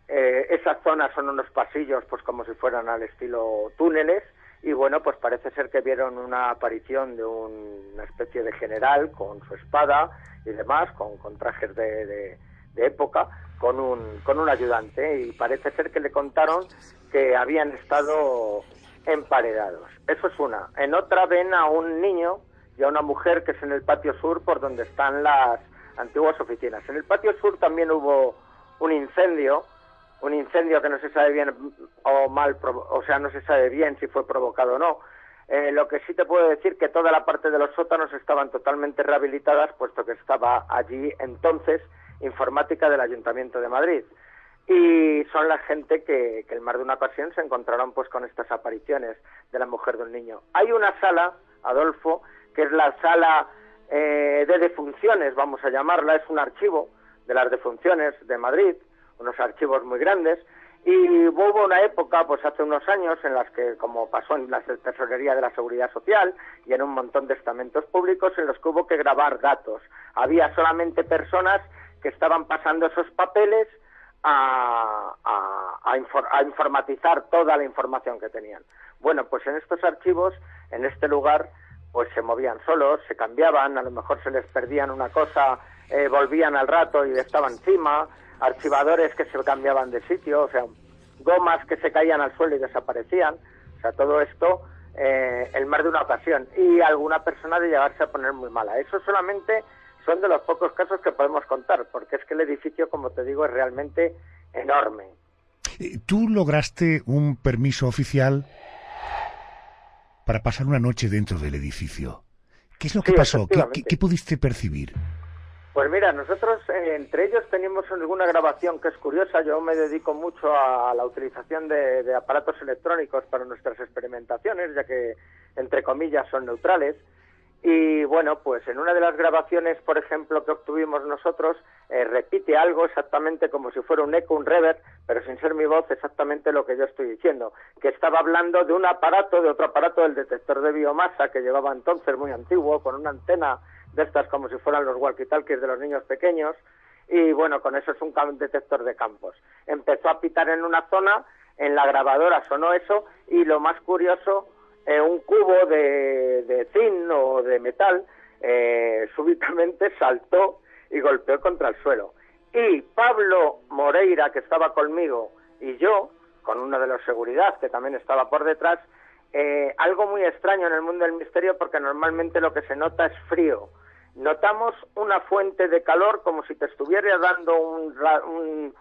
Esas zonas son unos pasillos, pues como si fueran al estilo túneles, y bueno, pues parece ser que vieron una aparición de una especie de general con su espada y demás, con trajes de época, con un ayudante, y parece ser que le contaron que habían estado emparedados. Eso es una. En otra ven a un niño y a una mujer que es en el patio sur, por donde están las antiguas oficinas. En el patio sur también hubo un incendio que no se sabe bien no se sabe bien si fue provocado o no. Lo que sí te puedo decir que toda la parte de los sótanos estaban totalmente rehabilitadas, puesto que estaba allí entonces informática del Ayuntamiento de Madrid. Y son la gente que en más de una ocasión se encontraron pues con estas apariciones de la mujer del niño. Hay una sala, Adolfo, que es la sala de defunciones, vamos a llamarla, es un archivo de las defunciones de Madrid, unos archivos muy grandes, y hubo una época, pues hace unos años, en las que, como pasó en la Tesorería de la Seguridad Social y en un montón de estamentos públicos, en los que hubo que grabar datos. Había solamente personas que estaban pasando esos papeles a informatizar toda la información que tenían. Bueno, pues en estos archivos, en este lugar, pues se movían solos, se cambiaban, a lo mejor se les perdían una cosa, volvían al rato y estaban encima, archivadores que se cambiaban de sitio, o sea, gomas que se caían al suelo y desaparecían, o sea, todo esto en más de una ocasión, y alguna persona de llegarse a poner muy mala. Eso solamente son de los pocos casos que podemos contar, porque es que el edificio, como te digo, es realmente enorme. ¿Tú lograste un permiso oficial para pasar una noche dentro del edificio? ¿Qué es lo que pasó? ¿Qué pudiste percibir? Pues mira, nosotros entre ellos teníamos alguna grabación que es curiosa. Yo me dedico mucho a la utilización de aparatos electrónicos para nuestras experimentaciones, ya que, entre comillas, son neutrales. Y bueno, pues en una de las grabaciones, por ejemplo, que obtuvimos nosotros, repite algo exactamente como si fuera un eco, un reverb, pero sin ser mi voz, exactamente lo que yo estoy diciendo, que estaba hablando de un aparato, de otro aparato, del detector de biomasa, que llevaba entonces muy antiguo, con una antena de estas como si fueran los walkie-talkies de los niños pequeños, y bueno, con eso es un detector de campos. Empezó a pitar en una zona, en la grabadora sonó eso, y lo más curioso, un cubo de zinc o de metal súbitamente saltó y golpeó contra el suelo. Y Pablo Moreira, que estaba conmigo, y yo, con uno de los seguridad que también estaba por detrás, algo muy extraño en el mundo del misterio, porque normalmente lo que se nota es frío. Notamos una fuente de calor como si te estuviera dando un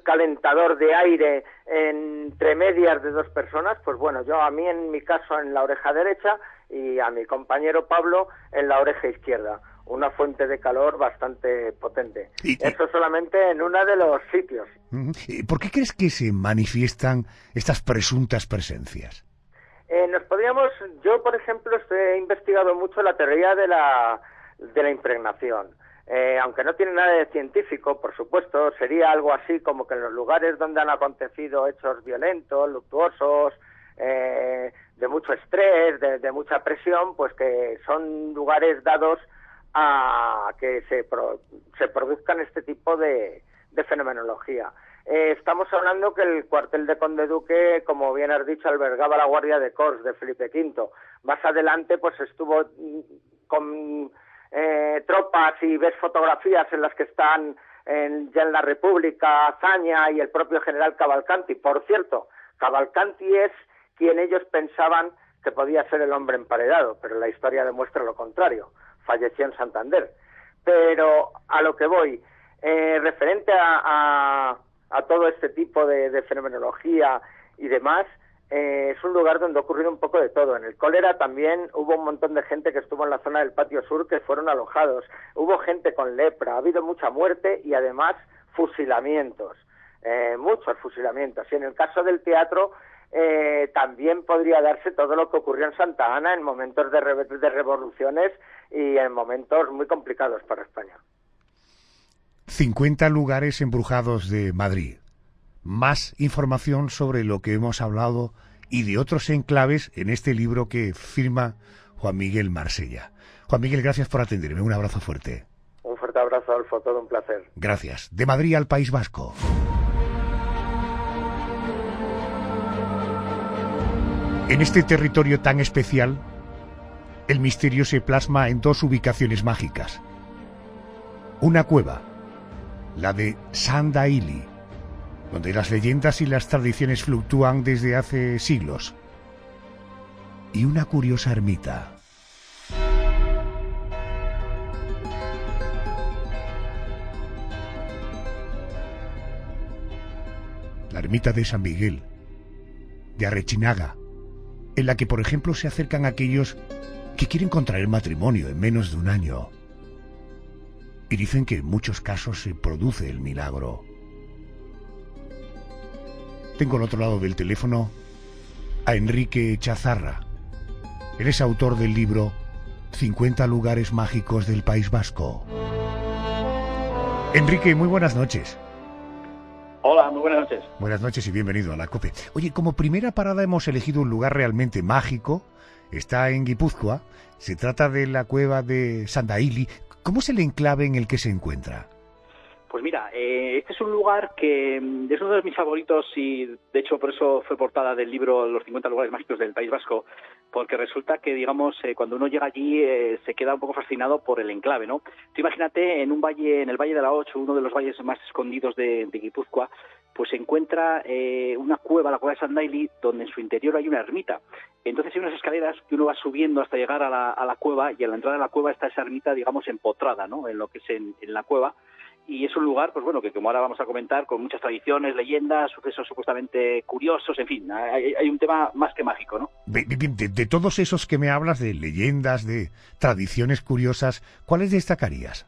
calentador de aire entre medias de dos personas. Pues bueno, a mí en mi caso en la oreja derecha y a mi compañero Pablo en la oreja izquierda. Una fuente de calor bastante potente. Eso solamente en uno de los sitios. ¿Por qué crees que se manifiestan estas presuntas presencias? Yo, por ejemplo, he investigado mucho la teoría de la impregnación. Aunque no tiene nada de científico, por supuesto, sería algo así como que en los lugares donde han acontecido hechos violentos, luctuosos, de mucho estrés, de mucha presión, pues que son lugares dados a que se produzcan este tipo de fenomenología. Estamos hablando que el cuartel de Conde Duque, como bien has dicho, albergaba la Guardia de Corps de Felipe V. Más adelante, pues estuvo con tropas, y ves fotografías en las que están ya en la República Azaña y el propio general Cavalcanti. Por cierto, Cavalcanti es quien ellos pensaban que podía ser el hombre emparedado, pero la historia demuestra lo contrario. Falleció en Santander. Pero a lo que voy, referente a todo este tipo de fenomenología y demás, es un lugar donde ha ocurrido un poco de todo. En el cólera también hubo un montón de gente que estuvo en la zona del patio sur que fueron alojados. Hubo gente con lepra, ha habido mucha muerte y además fusilamientos, muchos fusilamientos. Y en el caso del teatro también podría darse todo lo que ocurrió en Santa Ana en momentos de revoluciones y en momentos muy complicados para España. 50 lugares embrujados de Madrid. Más información sobre lo que hemos hablado y de otros enclaves en este libro que firma Juan Miguel Marsella. Juan Miguel, gracias por atenderme. Un abrazo fuerte. Un fuerte abrazo, Adolfo. Todo un placer. Gracias. De Madrid al País Vasco. En este territorio tan especial, el misterio se plasma en dos ubicaciones mágicas. Una cueva, la de Sandaili, donde las leyendas y las tradiciones fluctúan desde hace siglos. Y una curiosa ermita. La ermita de San Miguel, de Arrechinaga, en la que, por ejemplo, se acercan aquellos que quieren contraer matrimonio en menos de un año. Y dicen que en muchos casos se produce el milagro. Tengo al otro lado del teléfono a Enrique Chazarra. Él es autor del libro 50 lugares mágicos del País Vasco. Enrique, muy buenas noches. Hola, muy buenas noches. Buenas noches y bienvenido a la COPE. Oye, como primera parada hemos elegido un lugar realmente mágico. Está en Guipúzcoa. Se trata de la cueva de Sandaili. ¿Cómo es el enclave en el que se encuentra? Pues mira, este es un lugar que es uno de mis favoritos y de hecho por eso fue portada del libro Los 50 lugares mágicos del País Vasco, porque resulta que, digamos, cuando uno llega allí se queda un poco fascinado por el enclave, ¿no? Tú imagínate en un valle, en el Valle de la Ocho, uno de los valles más escondidos de Guipúzcoa, pues se encuentra una cueva, la cueva de Sandaili, donde en su interior hay una ermita. Entonces hay unas escaleras que uno va subiendo hasta llegar a la cueva, y a la entrada de la cueva está esa ermita, digamos, empotrada, ¿no?, en lo que es en la cueva. Y es un lugar, pues bueno, que como ahora vamos a comentar, con muchas tradiciones, leyendas, sucesos supuestamente curiosos, en fin, hay un tema más que mágico, ¿no? De todos esos que me hablas, de leyendas, de tradiciones curiosas, ¿cuáles destacarías?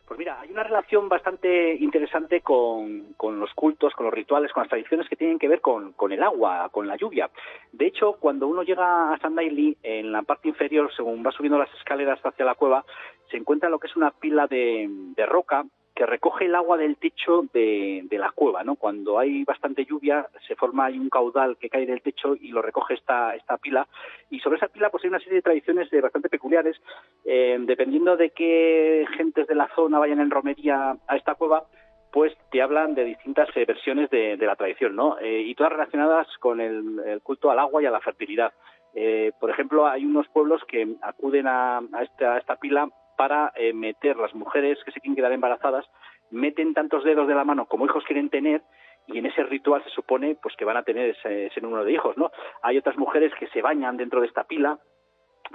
Pues mira, hay una relación bastante interesante con los cultos, con los rituales, con las tradiciones que tienen que ver con el agua, con la lluvia. De hecho, cuando uno llega a Sandaili, en la parte inferior, según va subiendo las escaleras hacia la cueva, se encuentra lo que es una pila de roca que recoge el agua del techo de la cueva, ¿no? Cuando hay bastante lluvia, se forma ahí un caudal que cae del techo y lo recoge esta pila. Y sobre esa pila pues hay una serie de tradiciones bastante peculiares. Dependiendo de qué gentes de la zona vayan en romería a esta cueva, pues te hablan de distintas versiones de la tradición, ¿no? Y todas relacionadas con el culto al agua y a la fertilidad. Por ejemplo, hay unos pueblos que acuden a esta pila para meter, las mujeres que se quieren quedar embarazadas, meten tantos dedos de la mano como hijos quieren tener, y en ese ritual se supone pues que van a tener ese número de hijos, ¿no? Hay otras mujeres que se bañan dentro de esta pila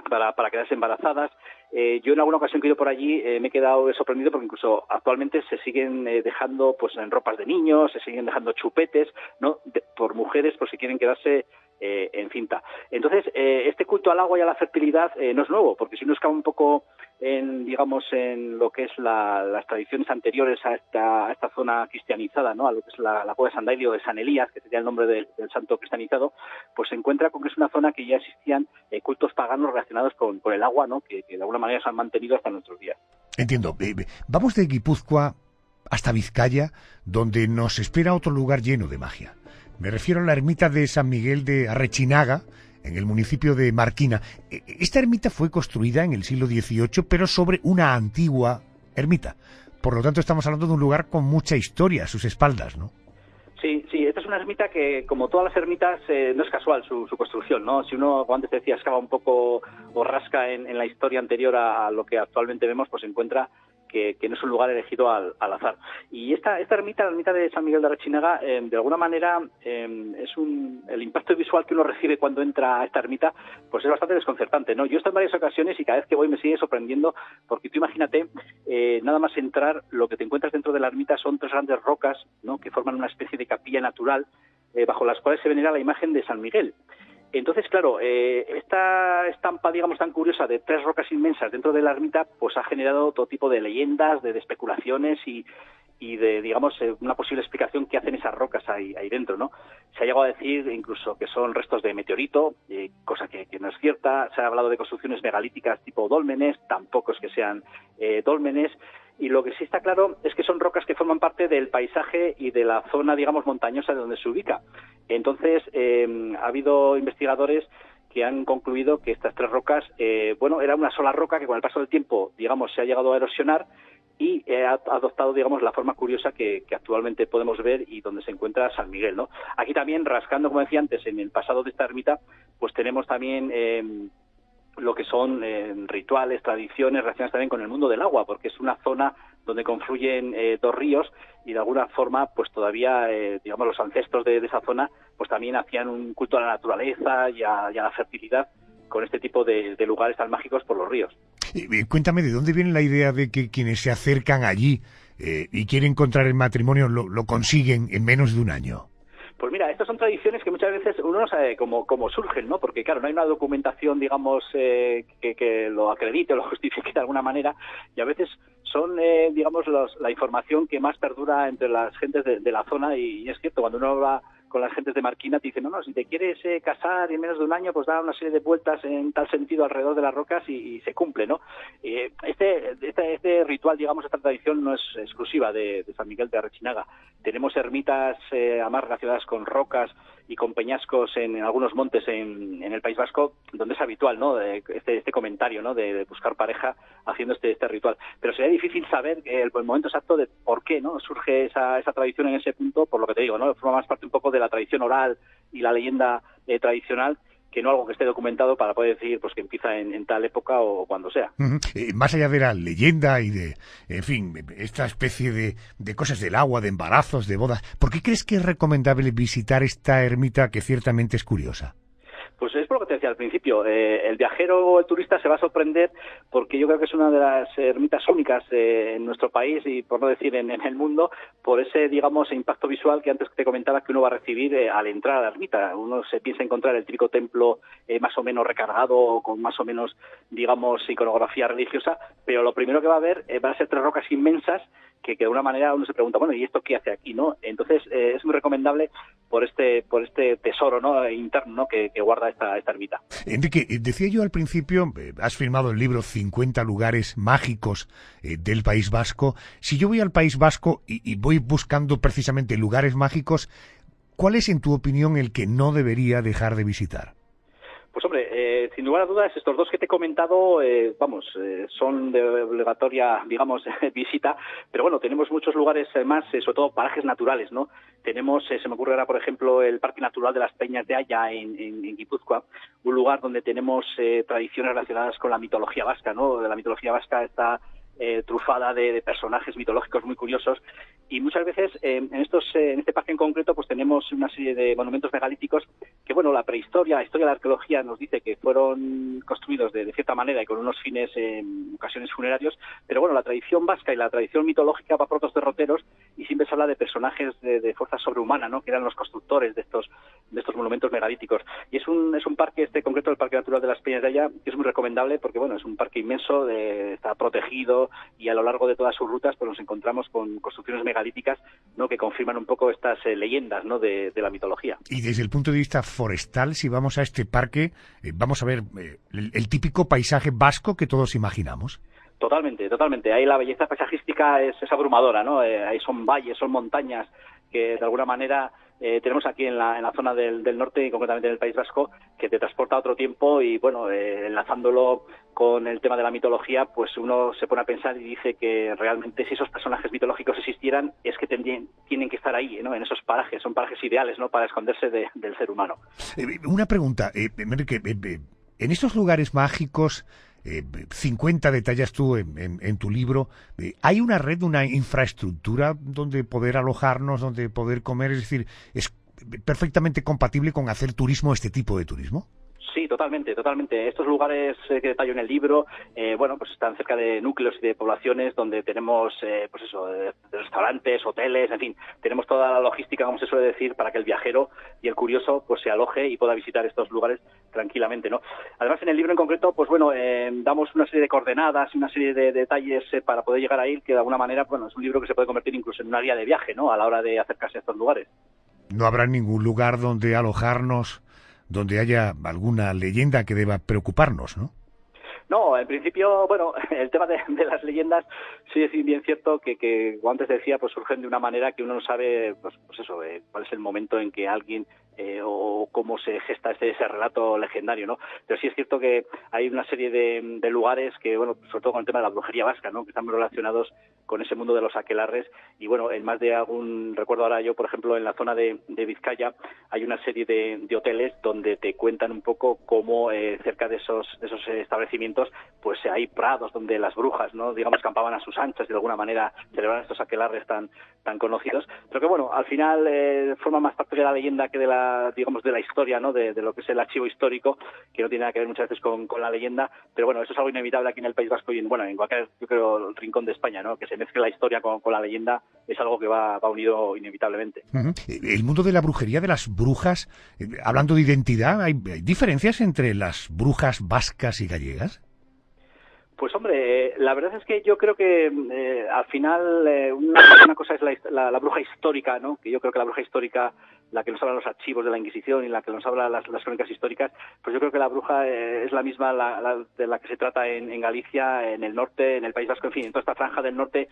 para quedarse embarazadas. Yo en alguna ocasión que he ido por allí me he quedado sorprendido porque incluso actualmente se siguen dejando pues en ropas de niños, se siguen dejando chupetes, ¿no?, por mujeres por si quieren quedarse en cinta. Entonces, este culto al agua y a la fertilidad no es nuevo, porque si uno excava un poco en lo que es las tradiciones anteriores a esta zona cristianizada, ¿no?, a lo que es la cueva de Sandaili o de San Elías, que sería el nombre del santo cristianizado, pues se encuentra con que es una zona que ya existían cultos paganos relacionados con el agua, ¿no?, que de alguna manera se han mantenido hasta nuestros días. Entiendo. Vamos de Guipúzcoa hasta Vizcaya, donde nos espera otro lugar lleno de magia. Me refiero a la ermita de San Miguel de Arrechinaga, en el municipio de Marquina. Esta ermita fue construida en el siglo XVIII, pero sobre una antigua ermita. Por lo tanto, estamos hablando de un lugar con mucha historia a sus espaldas, ¿no? Sí, esta es una ermita que, como todas las ermitas, no es casual su construcción, ¿no? Si uno, como antes decía, excava un poco o rasca en la historia anterior a lo que actualmente vemos, pues se encuentra que no es un lugar elegido al azar. Y esta ermita, la ermita de San Miguel de Arrechinaga, de alguna manera el impacto visual que uno recibe cuando entra a esta ermita, pues es bastante desconcertante, ¿no? Yo he estado en varias ocasiones y cada vez que voy me sigue sorprendiendo, porque tú imagínate, nada más entrar, lo que te encuentras dentro de la ermita son 3 grandes rocas, ¿no?, que forman una especie de capilla natural, bajo las cuales se venera la imagen de San Miguel. Entonces, claro, esta estampa, digamos, tan curiosa de 3 rocas inmensas dentro de la ermita, pues ha generado todo tipo de leyendas, de especulaciones y de, digamos, una posible explicación que hacen esas rocas ahí dentro, ¿no? Se ha llegado a decir incluso que son restos de meteorito, cosa que no es cierta. Se ha hablado de construcciones megalíticas tipo dólmenes, tampoco es que sean dólmenes. Y lo que sí está claro es que son rocas que forman parte del paisaje y de la zona, digamos, montañosa de donde se ubica. Entonces, ha habido investigadores que han concluido que estas 3 rocas, era una sola roca que con el paso del tiempo, digamos, se ha llegado a erosionar y ha adoptado, digamos, la forma curiosa que actualmente podemos ver y donde se encuentra San Miguel, ¿no? Aquí también, rascando, como decía antes, en el pasado de esta ermita, pues tenemos también lo que son rituales, tradiciones relacionadas también con el mundo del agua, porque es una zona donde confluyen 2 ríos y de alguna forma pues todavía, digamos, los ancestros de esa zona pues también hacían un culto a la naturaleza y a la fertilidad con este tipo de lugares tan mágicos por los ríos. Cuéntame, ¿de dónde viene la idea de que quienes se acercan allí y quieren encontrar el matrimonio lo consiguen en menos de un año? Pues mira, estas son tradiciones que muchas veces uno no sabe cómo surgen, ¿no? Porque claro, no hay una documentación, digamos, que lo acredite o lo justifique de alguna manera, y a veces son, digamos, la información que más perdura entre las gentes de la zona, y es cierto, cuando uno habla con las gentes de Marquina te dicen, no, si te quieres casar en menos de un año, pues da una serie de vueltas en tal sentido alrededor de las rocas y se cumple, ¿no? Este ritual, digamos, esta tradición no es exclusiva de San Miguel de Arrechinaga. Tenemos ermitas además relacionadas con rocas y con peñascos en algunos montes en el País Vasco, donde es habitual, ¿no? Este comentario, ¿no? De buscar pareja haciendo este ritual. Pero sería difícil saber el momento exacto de por qué, ¿no? Surge esa tradición en ese punto, por lo que te digo, ¿no? Forma más parte un poco de la tradición oral y la leyenda tradicional, que no algo que esté documentado para poder decir pues que empieza en tal época o cuando sea. Más allá de la leyenda y de, en fin, esta especie de cosas del agua, de embarazos, de bodas, ¿por qué crees que es recomendable visitar esta ermita que ciertamente es curiosa? Pues es por lo que te decía al principio, el viajero o el turista se va a sorprender porque yo creo que es una de las ermitas únicas en nuestro país y por no decir en el mundo, por ese, digamos, impacto visual que antes te comentaba que uno va a recibir al entrar a la ermita. Uno se piensa encontrar el típico templo más o menos recargado, con más o menos, digamos, iconografía religiosa, pero lo primero que va a ver van a ser 3 rocas inmensas que de alguna manera uno se pregunta, bueno, ¿y esto qué hace aquí, no? Entonces es muy recomendable por este tesoro, ¿no? interno, ¿no? que guarda esta ermita. Enrique, decía yo al principio, has firmado el libro 50 lugares mágicos del País Vasco. Si yo voy al País Vasco y voy buscando precisamente lugares mágicos, ¿cuál es, en tu opinión, el que no debería dejar de visitar? Pues hombre, sin lugar a dudas, estos 2 que te he comentado, son de obligatoria, digamos, visita, pero bueno, tenemos muchos lugares más, sobre todo parajes naturales, ¿no? Tenemos, se me ocurre ahora, por ejemplo, el Parque Natural de las Peñas de Aya en Guipúzcoa, un lugar donde tenemos tradiciones relacionadas con la mitología vasca, ¿no? La mitología vasca está trufada de personajes mitológicos muy curiosos y muchas veces en este parque en concreto pues tenemos una serie de monumentos megalíticos que bueno, la historia de la arqueología nos dice que fueron construidos de cierta manera y con unos fines en ocasiones funerarios, pero bueno, la tradición vasca y la tradición mitológica va por otros derroteros y siempre se habla de personajes de fuerza sobrehumana, ¿no? Que eran los constructores de estos monumentos megalíticos. Y es un parque, concreto, el Parque Natural de las Peñas de Aya, que es muy recomendable porque bueno, es un parque inmenso, está protegido y a lo largo de todas sus rutas pues nos encontramos con construcciones megalíticas, ¿no? Que confirman un poco estas leyendas, ¿no? de la mitología. Y desde el punto de vista forestal, si vamos a este parque, vamos a ver el típico paisaje vasco que todos imaginamos. Totalmente. Ahí la belleza paisajística es abrumadora, ¿no? Ahí son valles, son montañas que de alguna manera tenemos aquí en la zona del norte y concretamente en el País Vasco, que te transporta a otro tiempo y bueno, enlazándolo con el tema de la mitología, pues uno se pone a pensar y dice que realmente si esos personajes mitológicos existieran es que tienen que estar ahí, ¿no? En esos parajes, son parajes ideales, ¿no? Para esconderse del ser humano. Una pregunta, Enrique, en estos lugares mágicos, 50 detallas tú en tu libro, ¿hay una red, una infraestructura donde poder alojarnos, donde poder comer? Es decir, ¿es perfectamente compatible con hacer turismo, este tipo de turismo? Sí, totalmente. Estos lugares que detallo en el libro, pues están cerca de núcleos y de poblaciones donde tenemos, de restaurantes, hoteles, en fin, tenemos toda la logística, como se suele decir, para que el viajero y el curioso pues se aloje y pueda visitar estos lugares tranquilamente, ¿no? Además, en el libro en concreto, pues bueno, damos una serie de coordenadas y una serie de detalles para poder llegar a ir, que de alguna manera, bueno, es un libro que se puede convertir incluso en una guía de viaje, ¿no? A la hora de acercarse a estos lugares. No habrá ningún lugar donde alojarnos donde haya alguna leyenda que deba preocuparnos, ¿no? No, en principio, bueno, el tema de las leyendas sí es bien cierto que como antes decía, pues surgen de una manera que uno no sabe, cuál es el momento en que alguien o cómo se gesta ese relato legendario, ¿no? Pero sí es cierto que hay una serie de lugares que, bueno, sobre todo con el tema de la brujería vasca, ¿no? Que están muy relacionados con ese mundo de los aquelarres y, bueno, en más de algún, recuerdo ahora yo, por ejemplo, en la zona de Vizcaya hay una serie de hoteles donde te cuentan un poco cómo cerca de esos establecimientos pues hay prados donde las brujas, ¿no? Digamos, campaban a sus anchas y de alguna manera celebraban estos aquelarres tan conocidos, pero que, bueno, al final forma más parte de la leyenda que de la historia, ¿no? De lo que es el archivo histórico, que no tiene nada que ver muchas veces con la leyenda, pero bueno, eso es algo inevitable aquí en el País Vasco y en cualquier, yo creo, rincón de España, ¿no? Que se mezcle la historia con la leyenda es algo que va unido inevitablemente. Uh-huh. El mundo de la brujería, de las brujas, hablando de identidad, ¿hay diferencias entre las brujas vascas y gallegas? Pues hombre, la verdad es que yo creo que al final una cosa es la bruja histórica, ¿no? Que yo creo que la bruja histórica la que nos habla los archivos de la Inquisición y la que nos habla las crónicas históricas, pues yo creo que la bruja es la misma de la que se trata en Galicia, en el norte, en el País Vasco, en fin, en toda esta franja del norte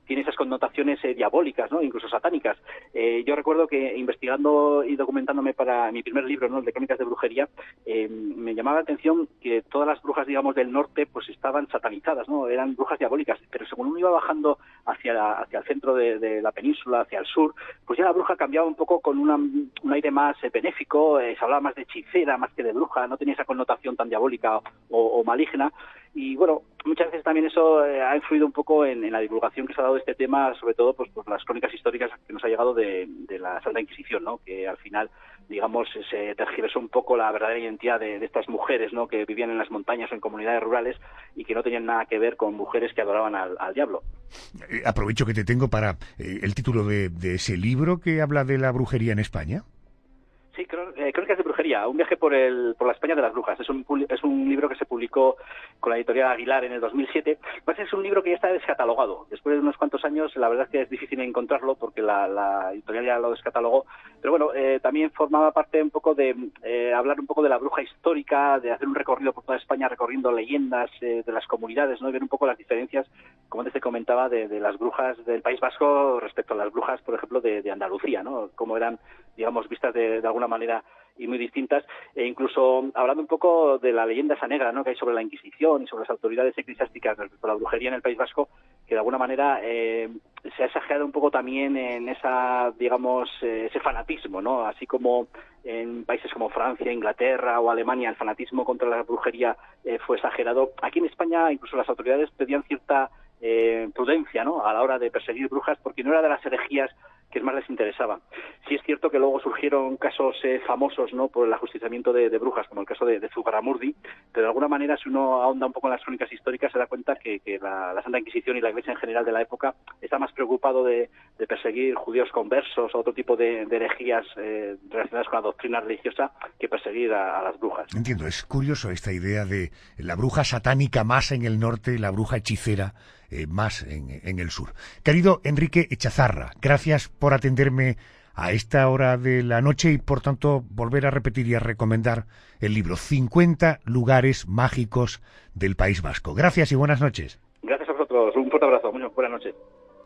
tiene esas connotaciones diabólicas, ¿no? Incluso satánicas. Yo recuerdo que investigando y documentándome para mi primer libro, ¿no?, el de crónicas de brujería, me llamaba la atención que todas las brujas, digamos, del norte, pues estaban satanizadas, ¿no? Eran brujas diabólicas, pero según uno iba bajando hacia el centro de la península, hacia el sur, pues ya la bruja cambiaba un poco con un aire más benéfico, se hablaba más de hechicera más que de bruja, no tenía esa connotación tan diabólica o maligna. Y bueno, muchas veces también eso ha influido un poco en la divulgación que se ha dado de este tema, sobre todo pues por las crónicas históricas que nos ha llegado de la Santa Inquisición, ¿no? Que al final, digamos, se tergiversó un poco la verdadera identidad de estas mujeres, ¿no?, que vivían en las montañas o en comunidades rurales y que no tenían nada que ver con mujeres que adoraban al diablo. Aprovecho que te tengo para el título de ese libro que habla de la brujería en España. Sí, Crónicas de brujería, un viaje por la España de las brujas. Es un libro que se publicó con la editorial Aguilar en el 2007. Pues es un libro que ya está descatalogado. Después de unos cuantos años, la verdad es que es difícil encontrarlo porque la editorial ya lo descatalogó. Pero bueno, también formaba parte un poco de hablar un poco de la bruja histórica, de hacer un recorrido por toda España recorriendo leyendas de las comunidades, ¿no?, y ver un poco las diferencias, como antes te comentaba, de las brujas del País Vasco respecto a las brujas, por ejemplo, de Andalucía, ¿no?, cómo eran, digamos, vistas de alguna manera y muy distintas, e incluso hablando un poco de la leyenda esa negra, ¿no?, que hay sobre la Inquisición y sobre las autoridades eclesiásticas respecto a la brujería en el País Vasco, que de alguna manera se ha exagerado un poco también en esa, digamos, ese fanatismo, ¿no?, así como en países como Francia, Inglaterra o Alemania el fanatismo contra la brujería fue exagerado. Aquí en España incluso las autoridades pedían cierta prudencia, ¿no?, a la hora de perseguir brujas, porque no era de las herejías que más les interesaba. Sí es cierto que luego surgieron casos famosos, ¿no?, por el ajusticiamiento de brujas, como el caso de Zugarramurdi, pero de alguna manera, si uno ahonda un poco en las crónicas históricas, se da cuenta que la Santa Inquisición y la Iglesia en general de la época está más preocupado de perseguir judíos conversos o otro tipo de herejías relacionadas con la doctrina religiosa que perseguir a las brujas. Entiendo, es curioso esta idea de la bruja satánica más en el norte y la bruja hechicera más en el sur. Querido Enrique Echazarra, gracias por atenderme a esta hora de la noche y por tanto volver a repetir y a recomendar el libro 50 lugares mágicos del País Vasco. Gracias y buenas noches. Gracias a vosotros, un fuerte abrazo, muy buenas noches.